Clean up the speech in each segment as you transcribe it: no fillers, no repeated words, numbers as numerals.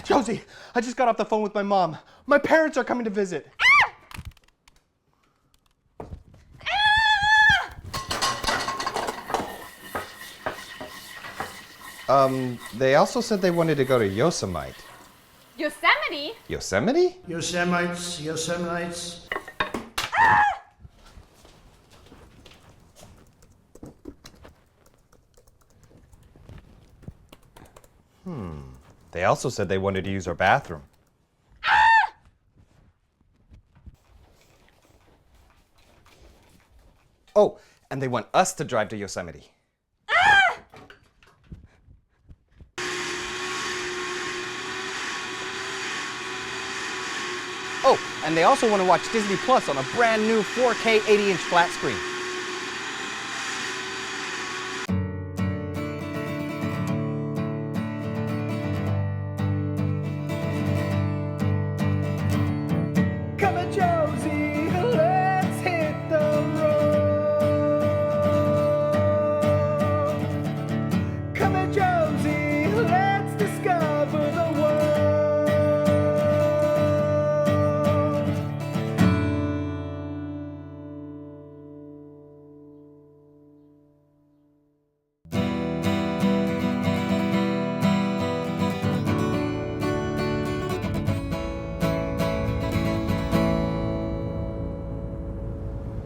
Josie, I just got off the phone with my mom. My parents are coming to visit. They also said they wanted to go to Yosemite. Yosemite? Yosemite? Yosemites. They also said they wanted to use our bathroom. Oh, and they want us to drive to Yosemite. Oh, and they also want to watch Disney Plus on a brand new 4K 80-inch flat screen. Come on, Josie, let's hit the road. Come on, Josie, let's discover the world.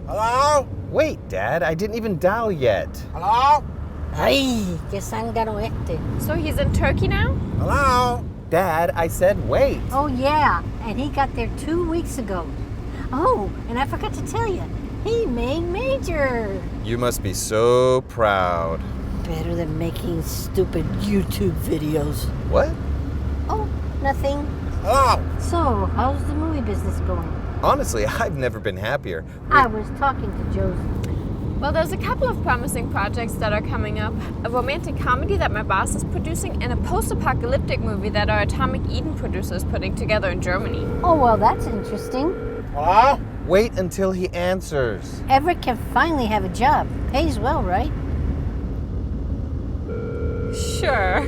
Hello? Wait, Dad, I didn't even dial yet. Hello? Ay, qué zángano este. So he's in Turkey now? Hello? Dad, I said wait. Oh, yeah, and he got there 2 weeks ago. Oh, and I forgot to tell you, he made major. You must be so proud. Better than making stupid YouTube videos. What? Oh, nothing. Hello? So, how's the movie business going? Honestly, I've never been happier. I was talking to Josie. Well, there's a couple of promising projects that are coming up. A romantic comedy that my boss is producing and a post-apocalyptic movie that our Atomic Eden producer is putting together in Germany. Oh, well, that's interesting. Hello? Wait until he answers. Everett can finally have a job. Pays well, right? Sure.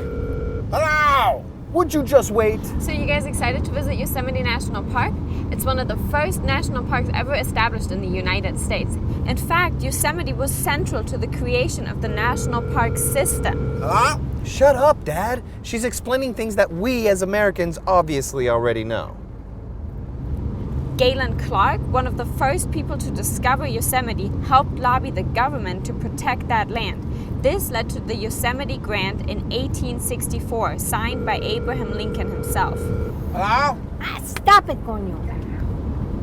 Hello? Would you just wait? So you guys excited to visit Yosemite National Park? It's one of the first national parks ever established in the United States. In fact, Yosemite was central to the creation of the national park system. Hello? Shut up, Dad. She's explaining things that we as Americans obviously already know. Galen Clark, one of the first people to discover Yosemite, helped lobby the government to protect that land. This led to the Yosemite Grant in 1864, signed by Abraham Lincoln himself. Hello? Ah, stop it, coño.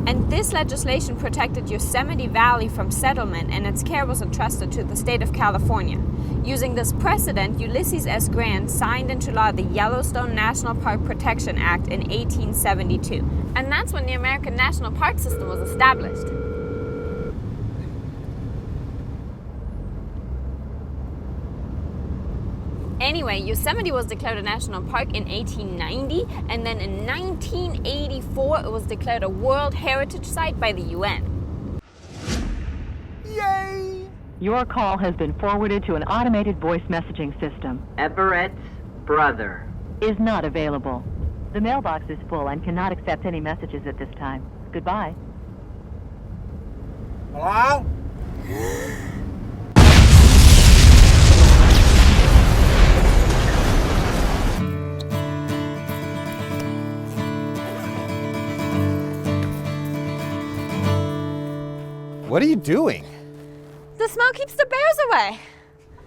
And this legislation protected Yosemite Valley from settlement, and its care was entrusted to the state of California. Using this precedent, Ulysses S. Grant signed into law the Yellowstone National Park Protection Act in 1872. And that's when the American National Park System was established. Anyway, Yosemite was declared a national park in 1890, and then in 1984 it was declared a World Heritage Site by the UN. Yay! Your call has been forwarded to an automated voice messaging system. Everett's brother. Is not available. The mailbox is full and cannot accept any messages at this time. Goodbye. Hello? What are you doing? The smoke keeps the bears away.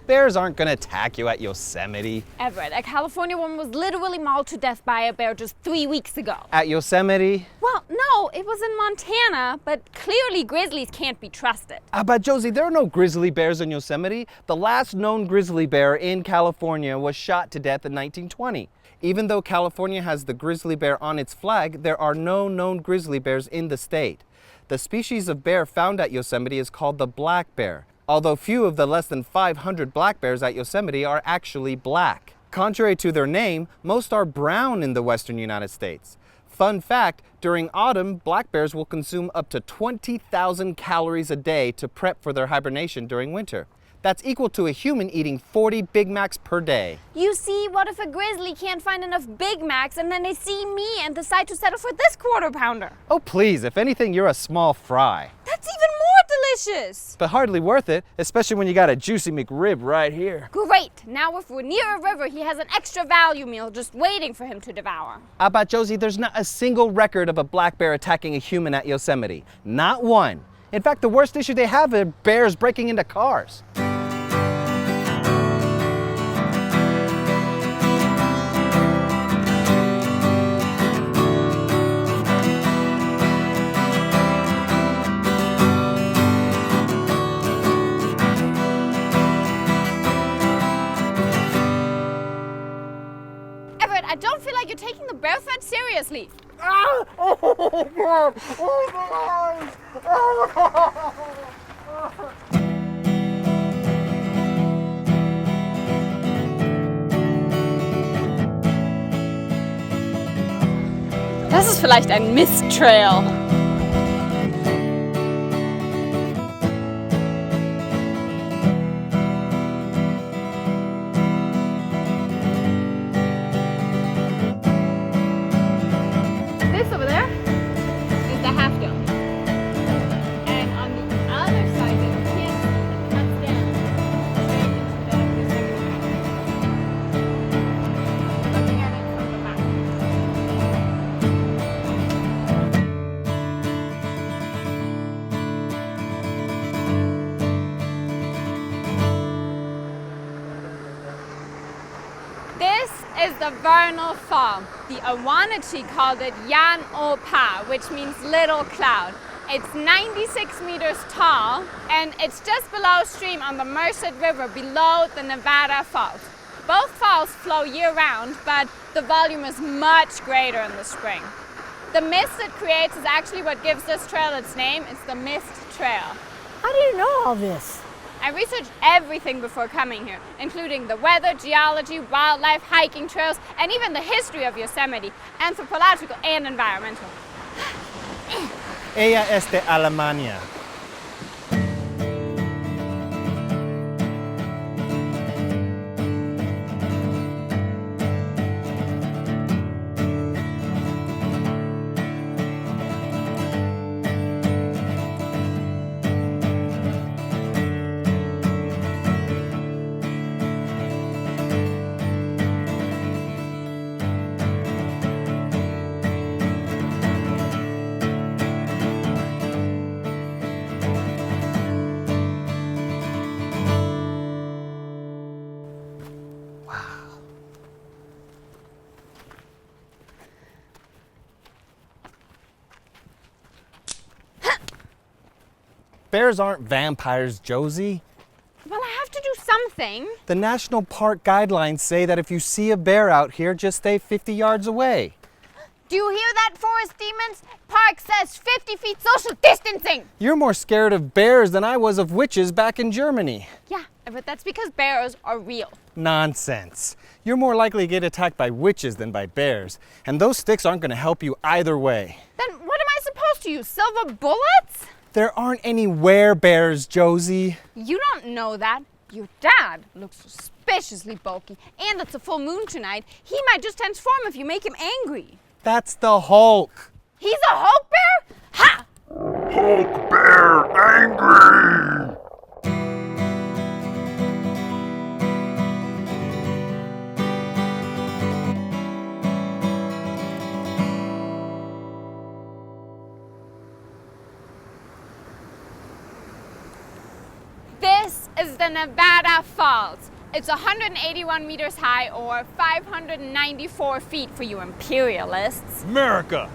Bears aren't gonna attack you at Yosemite. Everett, a California woman was literally mauled to death by a bear just 3 weeks ago. At Yosemite? Well, no, it was in Montana, but clearly grizzlies can't be trusted. But Josie, there are no grizzly bears in Yosemite. The last known grizzly bear in California was shot to death in 1920. Even though California has the grizzly bear on its flag, there are no known grizzly bears in the state. The species of bear found at Yosemite is called the black bear, although few of the less than 500 black bears at Yosemite are actually black. Contrary to their name, most are brown in the western United States. Fun fact, during autumn, black bears will consume up to 20,000 calories a day to prep for their hibernation during winter. That's equal to a human eating 40 Big Macs per day. You see, what if a grizzly can't find enough Big Macs and then they see me and decide to settle for this quarter pounder? Oh please, if anything, you're a small fry. That's even more delicious! But hardly worth it, especially when you got a juicy McRib right here. Great! Now if we're near a river, he has an extra value meal just waiting for him to devour. How about Josie, there's not a single record of a black bear attacking a human at Yosemite. Not one. In fact, the worst issue they have are bears breaking into cars. Everett, I don't feel like you're taking the bear threat seriously. Das ist vielleicht ein Misttrail. This over there is the half dome. And on the other side that you can't see, it cuts down straight into the Yosemite Valley. Looking at it from the back. This is the Vernal Fall. The Ahwahnechee called it Yan O Pa, which means little cloud. It's 96 meters tall, and it's just below stream on the Merced River below the Nevada Falls. Both falls flow year-round, but the volume is much greater in the spring. The mist it creates is actually what gives this trail its name. It's the Mist Trail. How do you know all this? I researched everything before coming here, including the weather, geology, wildlife, hiking trails, and even the history of Yosemite, anthropological and environmental. Ella es de Alemania. Bears aren't vampires, Josie. Well, I have to do something. The National Park guidelines say that if you see a bear out here, just stay 50 yards away. Do you hear that, forest demons? Park says 50 feet social distancing. You're more scared of bears than I was of witches back in Germany. Yeah, but that's because bears are real. Nonsense. You're more likely to get attacked by witches than by bears, and those sticks aren't going to help you either way. Then what am I supposed to use, silver bullets? There aren't any werebears, Josie. You don't know that. Your dad looks suspiciously bulky, and it's a full moon tonight. He might just transform if you make him angry. That's the Hulk. He's a Hulk bear? Ha! Hulk bear angry! This is the Nevada Falls. It's 181 meters high, or 594 feet for you imperialists. America.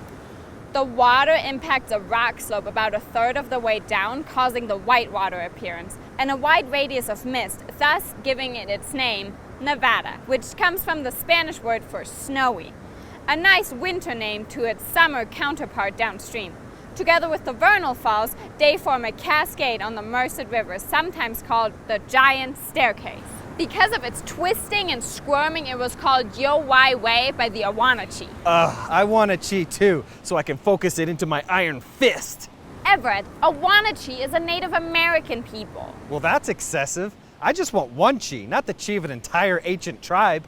The water impacts a rock slope about a third of the way down, causing the whitewater appearance, and a wide radius of mist, thus giving it its name, Nevada, which comes from the Spanish word for snowy, a nice winter name to its summer counterpart downstream. Together with the Vernal Falls, they form a cascade on the Merced River, sometimes called the Giant Staircase. Because of its twisting and squirming, it was called Yo-Wai Way by the Ahwahnechee. I want to cheat too, so I can focus it into my iron fist. Everett, Ahwahnechee is a Native American people. Well, that's excessive. I just want one chi, not the chi of an entire ancient tribe.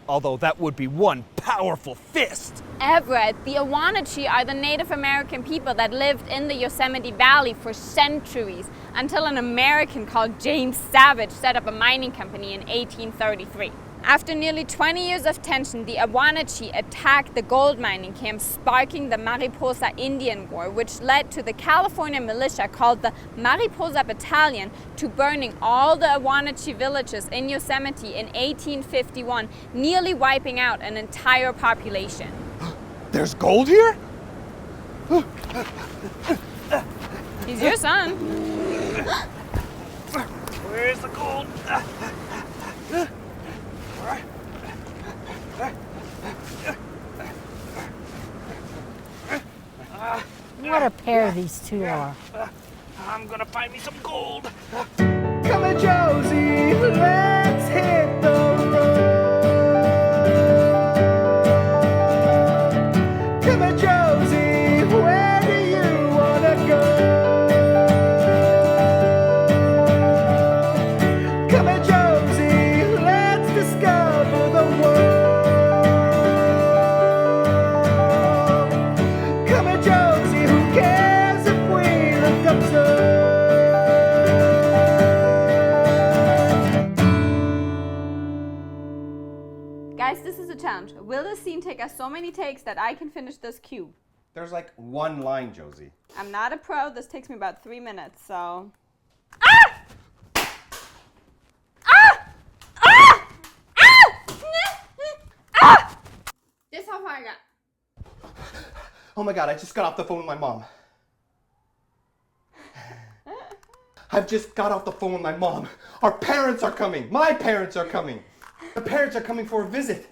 Although that would be one powerful fist. Everett, the Ahwahnechee are the Native American people that lived in the Yosemite Valley for centuries until an American called James Savage set up a mining company in 1833. After nearly 20 years of tension, the Ahwahnechee attacked the gold mining camps, sparking the Mariposa Indian War, which led to the California militia called the Mariposa Battalion to burning all the Ahwahnechee villages in Yosemite in 1851, nearly wiping out an entire population. There's gold here? He's your son. Where's the gold? What a pair these two are. I'm gonna find me some gold. Come on, Josie, let's hit the road. Come on, Josie, where do you wanna go? Come on, Josie, let's discover the world. Come on, Josie, who cares if we look absurd? Guys, this is a challenge. Will this scene take us so many takes that I can finish this cube? There's like one line, Josie. I'm not a pro. This takes me about 3 minutes, so... This is how far I got. Oh my God, I just got off the phone with my mom. I've just got off the phone with my mom. Our parents are coming. My parents are coming. The parents are coming for a visit.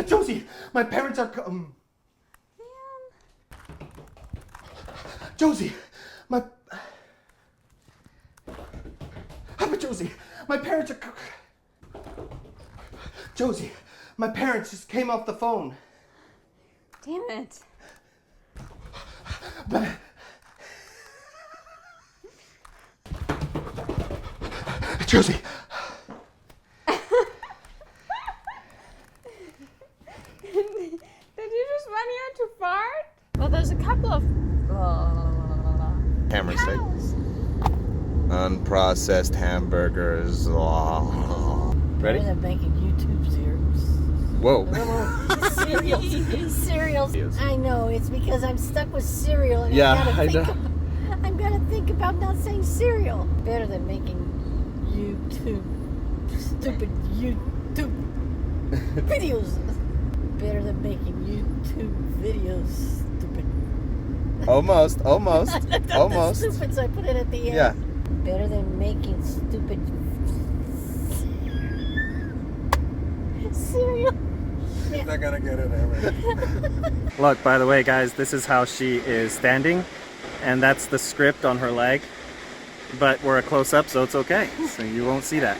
Josie, my parents are Josie, Josie, my parents are Josie, my parents just came off the phone. Damn it. Josie. Did you just run here to fart? Well, there's a couple of... Hammer steak. cows. Unprocessed hamburgers. Ready? They're making YouTube series. Whoa. Cereals. I know, it's because I'm stuck with cereal and I'm gonna think about not saying cereal. Better than making YouTube, stupid YouTube videos. Better than making YouTube videos, stupid. Almost. Almost. Stupid, so I put it at the end. Yeah. Better than making stupid cereal. She's not gonna get it ever. Look, by the way, guys, this is how she is standing, and that's the script on her leg. But we're a close-up, so it's okay. So you won't see that.